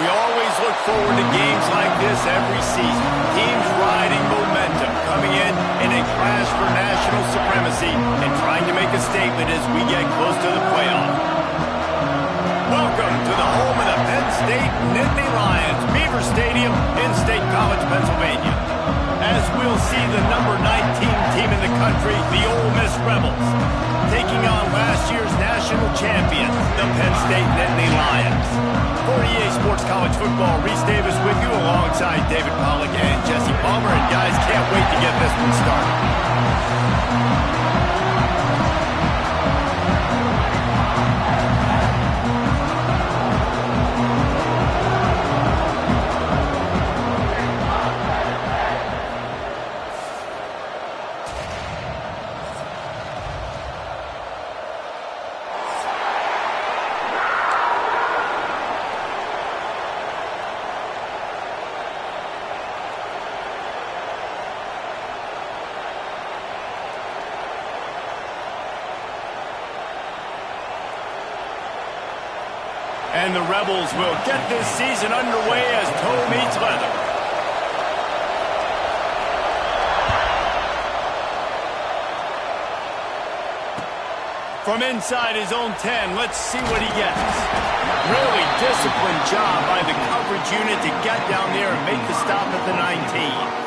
We always look forward to games like this every season. Teams riding momentum, coming in a clash for national supremacy and trying to make a statement as we get close to the playoff. Welcome to the home of the Penn State Nittany Lions, Beaver Stadium in State College, Pennsylvania. As we'll see the number 19 team in the country, the Ole Miss Rebels, taking on last year's national champion, the Penn State Nittany Lions. For EA Sports College Football, Reese Davis with you alongside David Pollack and Jesse Palmer. And guys, can't wait to get this one started. And the Rebels will get this season underway as toe meets leather. From inside his own 10, let's see what he gets. Really disciplined job by the coverage unit to get down there and make the stop at the 19.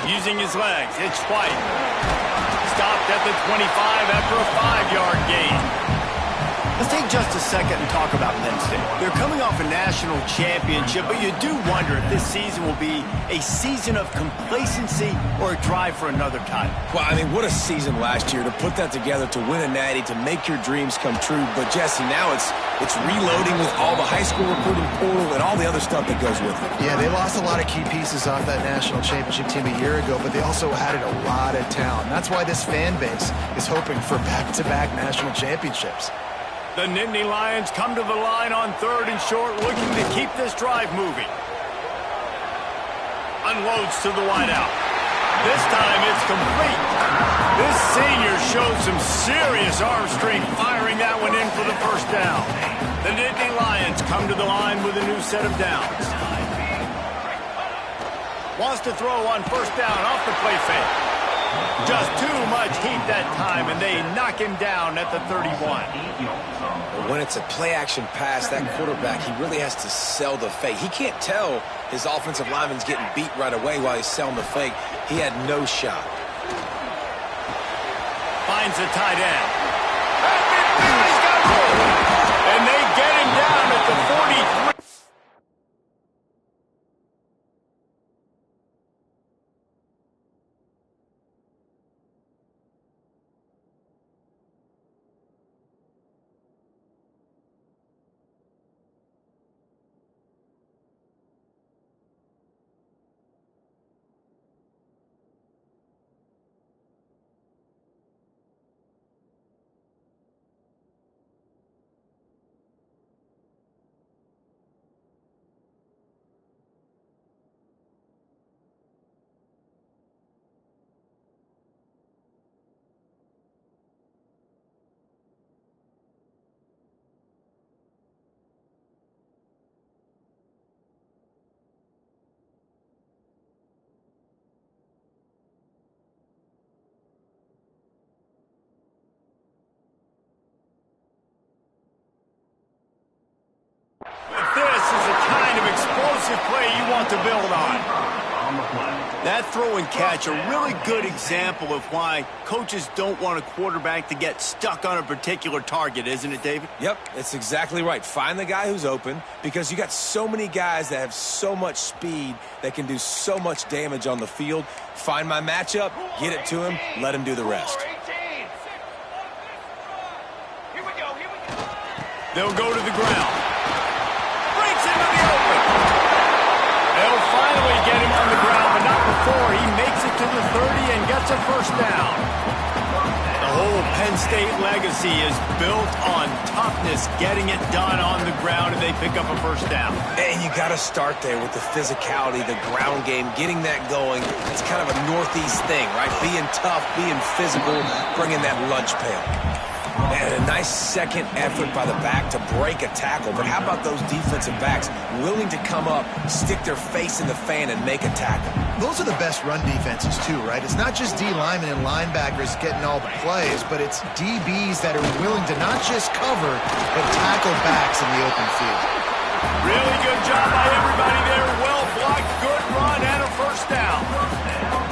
Using his legs, it's White. Stopped at the 25 after a 5-yard gain. Let's take just a second and talk about Penn State. They're coming off a national championship, but you do wonder if this season will be a season of complacency or a drive for another title. Well, I mean, what a season last year to put that together, to win a natty, to make your dreams come true. But, Jesse, now it's reloading with all the high school recruiting portal and all the other stuff that goes with it. Yeah, they lost a lot of key pieces off that national championship team a year ago, but they also added a lot of talent. That's why this fan base is hoping for back-to-back national championships. The Nittany Lions come to the line on 3rd and short, looking to keep this drive moving. Unloads to the wideout. This time it's complete. This senior shows some serious arm strength, firing that one in for the first down. The Nittany Lions come to the line with a new set of downs. Wants to throw on first down off the play fake. Just too much heat that time, and they knock him down at the 31. When it's a play-action pass, that quarterback, he really has to sell the fake. He can't tell his offensive lineman's getting beat right away while he's selling the fake. He had no shot. Finds a tight end. And they get him down at the 43. This is the kind of explosive play you want to build on. That throw and catch, a really good example of why coaches don't want a quarterback to get stuck on a particular target, isn't it, David? Yep, it's exactly right. Find the guy who's open, because you got so many guys that have so much speed that can do so much damage on the field. Find my matchup, get it to him, let him do the rest. They'll go to the ground. Breaks into the open. They'll finally get him on the ground, but not before he makes it to the 30 and gets a first down. The hold whole Penn State legacy is built on toughness, getting it done on the ground, and they pick up a first down. And you got to start there with the physicality, the ground game, getting that going. It's kind of a Northeast thing, right? Being tough, being physical, bringing that lunch pail. And a nice second effort by the back to break a tackle. But how about those defensive backs willing to come up, stick their face in the fan, and make a tackle? Those are the best run defenses, too, right? It's not just D linemen and linebackers getting all the plays, but it's DBs that are willing to not just cover, but tackle backs in the open field. Really good job by everybody there. Well blocked, good run, and a first down.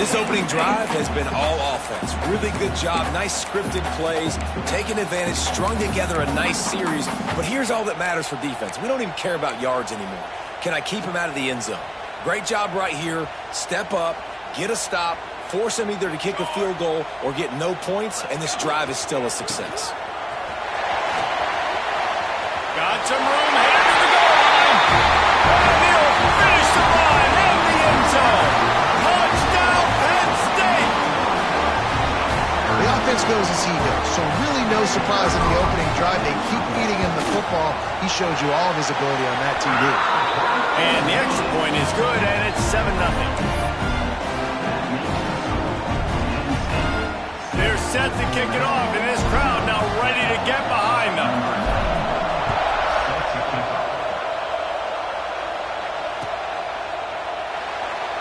This opening drive has been all offense. Really good job, nice scripted plays, taking advantage, strung together a nice series. But here's all that matters for defense. We don't even care about yards anymore. Can I keep him out of the end zone? Great job right here. Step up, get a stop, force him either to kick a field goal or get no points, and this drive is still a success. Got some room, headed to the goal line. And he'll finish the line in the end zone. Touchdown, Penn State. The offense goes as he goes, so really no surprise in the opening drive. They keep feeding him the football. He showed you all of his ability on that TD. And the extra point is good, and it's 7-0. They're set to kick it off, and this crowd now ready to get behind them.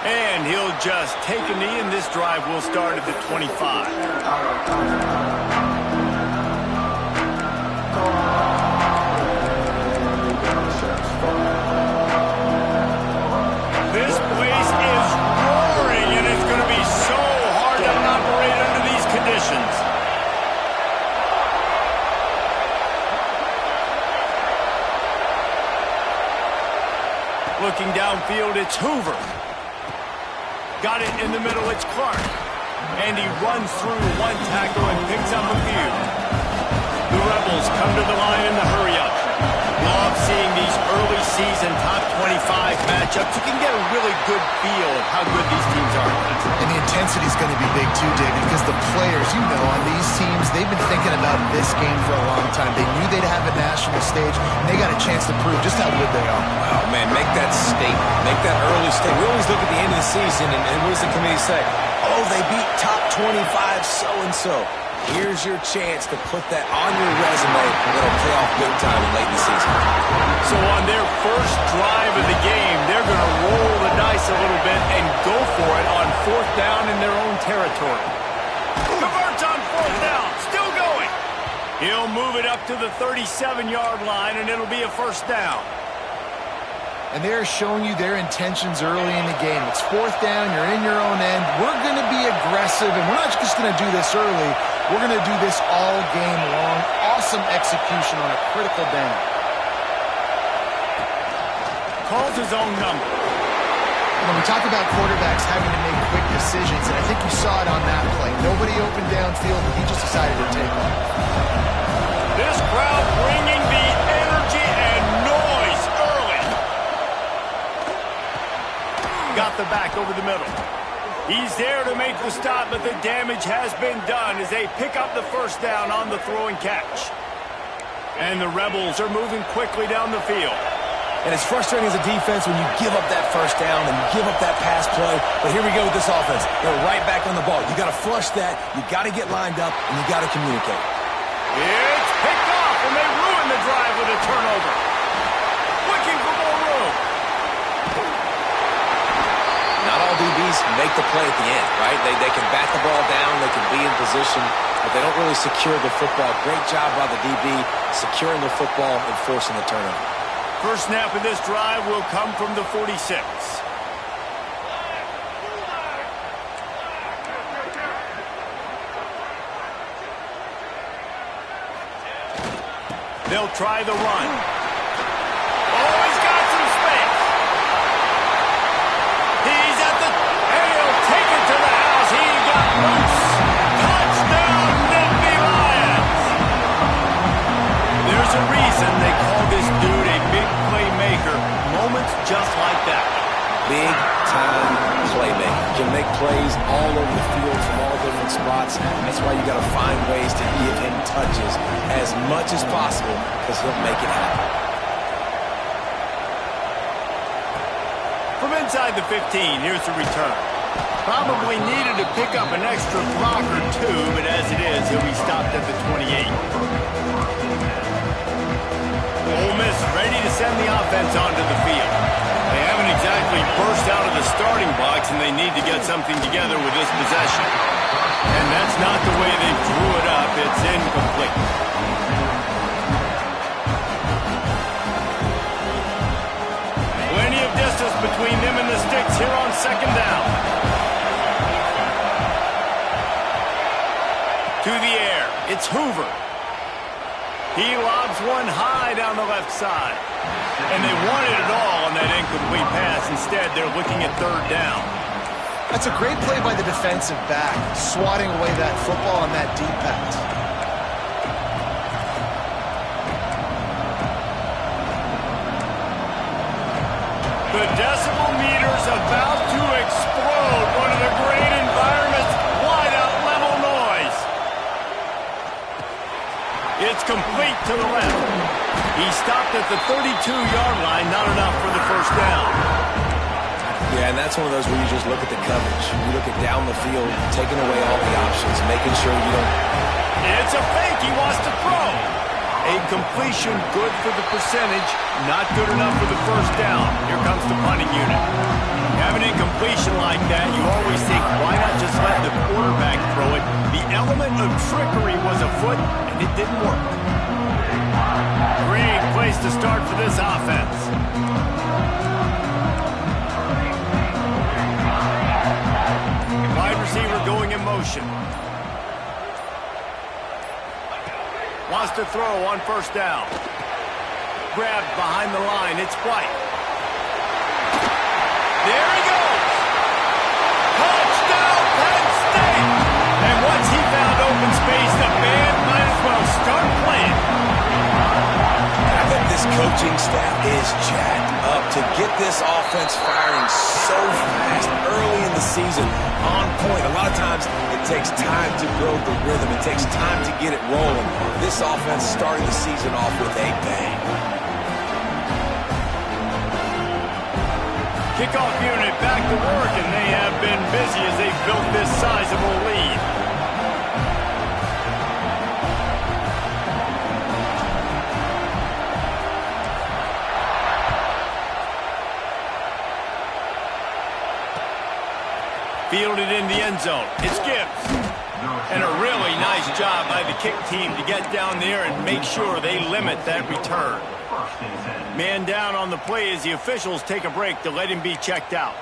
And he'll just take a knee, and this drive will start at the 25. This place is roaring, and it's going to be so hard to operate under these conditions. Looking downfield, it's Hoover. Got it in the middle, it's Clark. And he runs through one tackle and picks up a few. The Rebels come to the line in the hurry-up. Love seeing these early season top 25 matchups. You can get a really good feel of how good these teams are. And the intensity is going to be big too, David, because the players, you know, on these teams, they've been thinking about this game for a long time. They knew they'd have a national stage, and they got a chance to prove just how good they are. Oh, man, make that statement. Make that early statement. We always look at the end of the season, and what does the committee say? Oh, they beat top 25 so-and-so. Here's your chance to put that on your resume that'll pay off big time late in the season. So on their first drive of the game, they're going to roll the dice a little bit and go for it on fourth down in their own territory. Converts on fourth down, still going. He'll move it up to the 37-yard line, and it'll be a first down. And they're showing you their intentions early in the game. It's fourth down, you're in your own end. We're going to be aggressive, and we're not just going to do this early. We're going to do this all game long. Awesome execution on a critical down. Calls his own number. When we talk about quarterbacks having to make quick decisions, and I think you saw it on that play. Nobody opened downfield, and he just decided to take off. This crowd bringing the energy and noise early. Got the back over the middle. He's there to make the stop, but the damage has been done as they pick up the first down on the throw and catch. And the Rebels are moving quickly down the field. And it's frustrating as a defense when you give up that first down and you give up that pass play. But here we go with this offense. They're right back on the ball. You got to flush that. You got to get lined up, and you got to communicate. It's picked off, and they ruin the drive with a turnover. Looking for more room. Not all DBs make the play at the end, right? They can bat the ball down, they can be in position, but they don't really secure the football. Great job by the DB securing the football and forcing the turnover. First snap of this drive will come from the 46. They'll try the run. Oh, he's got some space. He's at the... And he'll take it to the house. He got loose. Touchdown, Nittany Lions. There's a reason they call this dude a big playmaker. Moments just like that. Big time playmaker. Can make plays all over the field from all different different spots. That's why you got to find ways to give him touches as much as possible because he'll make it happen. From inside the 15, here's the return. Probably needed to pick up an extra block or two, but as it is, he'll be stopped at the 28. Ole Miss ready to send the offense onto the field. They haven't exactly burst out of the starting blocks, and they need to get something together with this possession. And that's not the way they drew it up. It's incomplete. Plenty of distance between them and the sticks here on second down. To the air, it's Hoover. He lobs one high down the left side. And they wanted it all on that incomplete pass. Instead, they're looking at third down. That's a great play by the defensive back, swatting away that football on that deep pass. The decibel meter's about to explode. One of the great environments, wide out level noise. It's complete to the left. He stopped at the 32-yard line, not enough for the first down. Yeah, and that's one of those where you just look at the coverage. You look at down the field, taking away all the options, making sure you don't... It's a fake. He wants to throw. A completion good for the percentage, not good enough for the first down. Here comes the punting unit. Having a completion like that, you always think, why not just let the quarterback throw it? The element of trickery was afoot, and it didn't work. Great place to start for this offense. Wide receiver going in motion. Wants to throw on first down. Grabbed behind the line. It's White. There he goes. Touchdown, Penn State. And once he found open space, the band might as well start playing. I think this coaching staff is jacked up to get this offense firing so fast early in the season, on point. A lot of times it takes time to build the rhythm. It takes time to get it rolling. This offense starting the season off with a bang. Kickoff unit back to work, and they have been busy as they've built this sizable lead. Fielded in the end zone. It's Gibbs. And a really nice job by the kick team to get down there and make sure they limit that return. Man down on the play as the officials take a break to let him be checked out.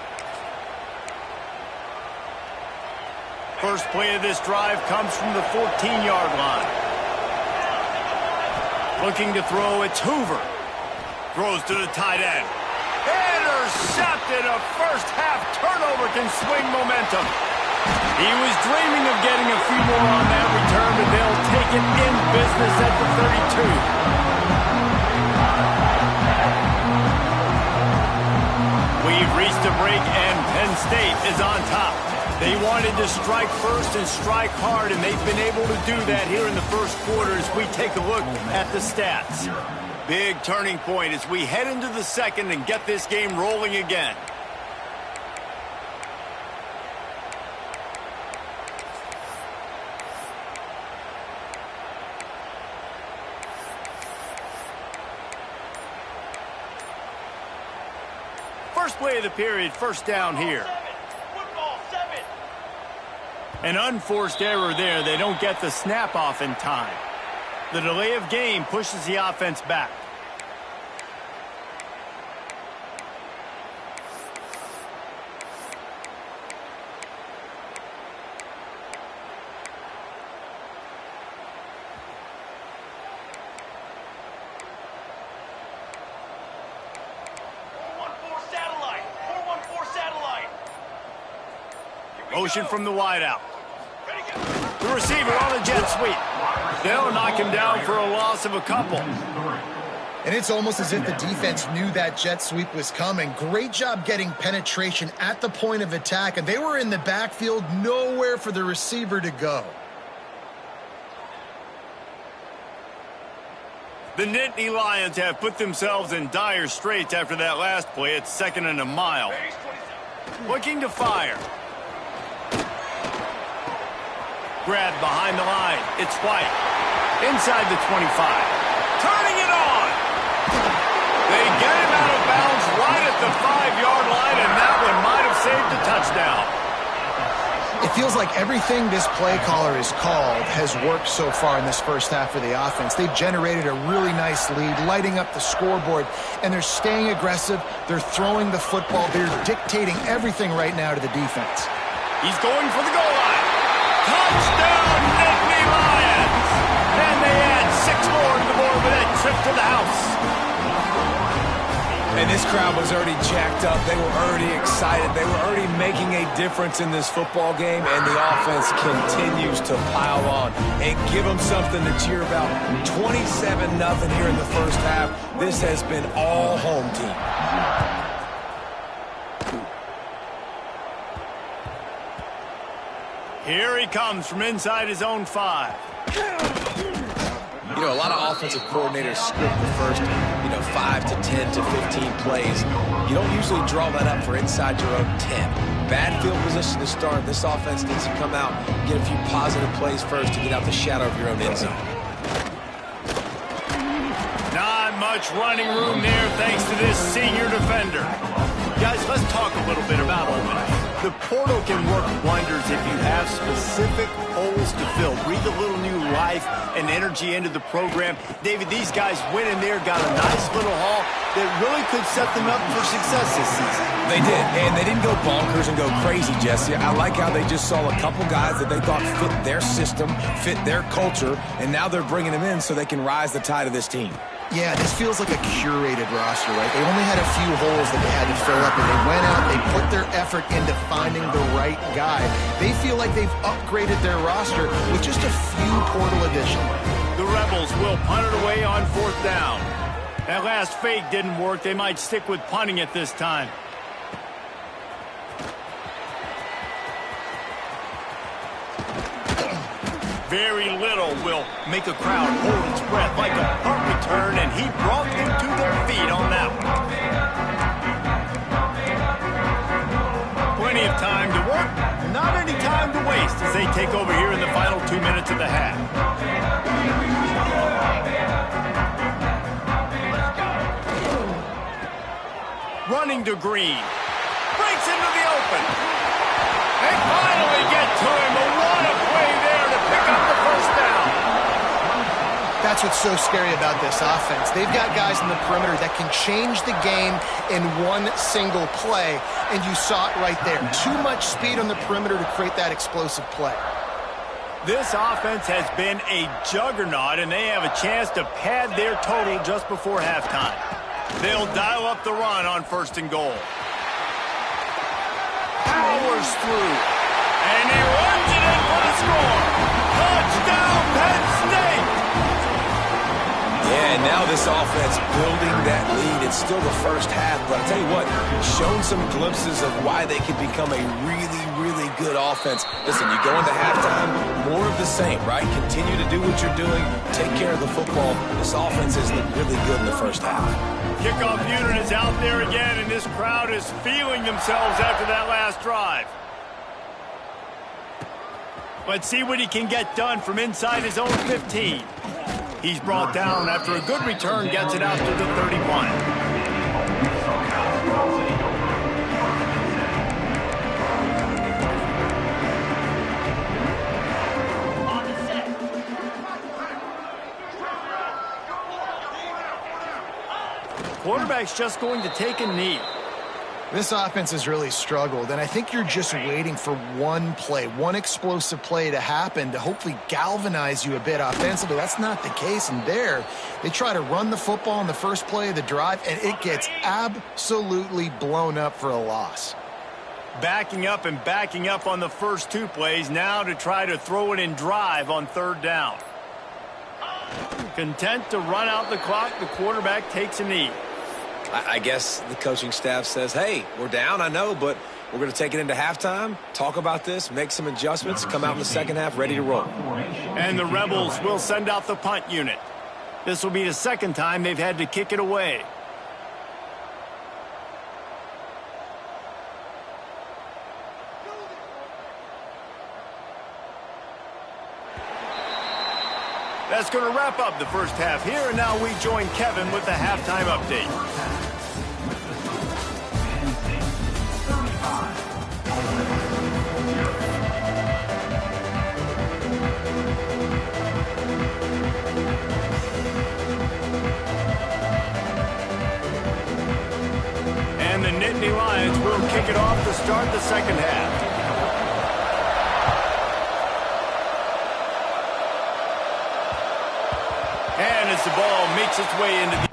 First play of this drive comes from the 14-yard line. Looking to throw, it's Hoover. Throws to the tight end. Intercepted. A first-half turnover can swing momentum. He was dreaming of getting a few more on that return, but they'll take it in business at the 32. We've reached a break, and Penn State is on top. They wanted to strike first and strike hard, and they've been able to do that here in the first quarter as we take a look at the stats. Big turning point as we head into the second and get this game rolling again. First play of the period, first down here. An unforced error there. They don't get the snap off in time. The delay of game pushes the offense back. Motion from the wideout. The receiver on the jet sweep. They'll knock him down for a loss of a couple. And it's almost as if the defense knew that jet sweep was coming. Great job getting penetration at the point of attack, and they were in the backfield, nowhere for the receiver to go. The Nittany Lions have put themselves in dire straits after that last play. It's 2nd and a mile. Looking to fire. Grab behind the line. It's White. Inside the 25. Turning it on. They get him out of bounds right at the 5-yard line, and that one might have saved a touchdown. It feels like everything this play caller has called has worked so far in this first half of the offense. They've generated a really nice lead, lighting up the scoreboard, and they're staying aggressive. They're throwing the football. They're dictating everything right now to the defense. He's going for the goal line. Touchdown, Nittany Lions! And they add 6 more to the board with that trip to the house. And this crowd was already jacked up. They were already excited. They were already making a difference in this football game, and the offense continues to pile on and give them something to cheer about. 27-0 here in the first half. This has been all home team. Here he comes from inside his own 5. You know, a lot of offensive coordinators script the first, 5 to 10 to 15 plays. You don't usually draw that up for inside your own 10. Bad field position to start. This offense needs to come out, get a few positive plays first to get out the shadow of your own end zone. Not much running room there thanks to this senior defender. Guys, let's talk a little bit about Ole Miss. The portal can work wonders if you have specific holes to fill. Breathe a little new life and energy into the program. David, these guys went in there, got a nice little haul that really could set them up for success this season. They did, and they didn't go bonkers and go crazy, Jesse. I like how they just saw a couple guys that they thought fit their system, fit their culture, and now they're bringing them in so they can rise the tide of this team. Yeah, this feels like a curated roster, right? They only had a few holes that they had to fill up, and they went out, they put their effort into finding the right guy. They feel like they've upgraded their roster with just a few portal additions. The Rebels will punt it away on 4th down. That last fake didn't work. They might stick with punting it this time. Very little will make a crowd hold its breath like a punt return, and he brought them to their feet on that one. Plenty of time to work, not any time to waste as they take over here in the final 2 minutes of the half. Running to Green. Breaks into the open. They finally get to him, but what a play there to pick up the first down. That's what's so scary about this offense. They've got guys in the perimeter that can change the game in one single play, and you saw it right there. Too much speed on the perimeter to create that explosive play. This offense has been a juggernaut, and they have a chance to pad their total just before halftime. They'll dial up the run on 1st and goal. Powers through, and he runs it in for the score. Touchdown, Penn State! Yeah, now this offense building that lead. It's still the first half, but I'll tell you what, shown some glimpses of why they could become a really, really good offense. Listen, you go into halftime, more of the same, right? Continue to do what you're doing, take care of the football. This offense has looked really good in the first half. Kickoff unit is out there again, and this crowd is feeling themselves after that last drive. Let's see what he can get done from inside his own 15. He's brought down after a good return, gets it out to the 31. Quarterback's just going to take a knee. This offense has really struggled, and I think you're just waiting for one play, one explosive play to happen to hopefully galvanize you a bit offensively. That's not the case, and there, they try to run the football in the first play of the drive, and it gets absolutely blown up for a loss. Backing up and backing up on the first 2 plays, now to try to throw it in drive on 3rd down. Content to run out the clock, the quarterback takes a knee. I guess the coaching staff says, hey, we're down, I know, but we're going to take it into halftime, talk about this, make some adjustments, come out in the second half ready to roll. And the Rebels will send out the punt unit. This will be the second time they've had to kick it away. That's going to wrap up the first half here, and now we join Kevin with the halftime update. And the Nittany Lions will kick it off to start the second half. And as the ball makes its way into the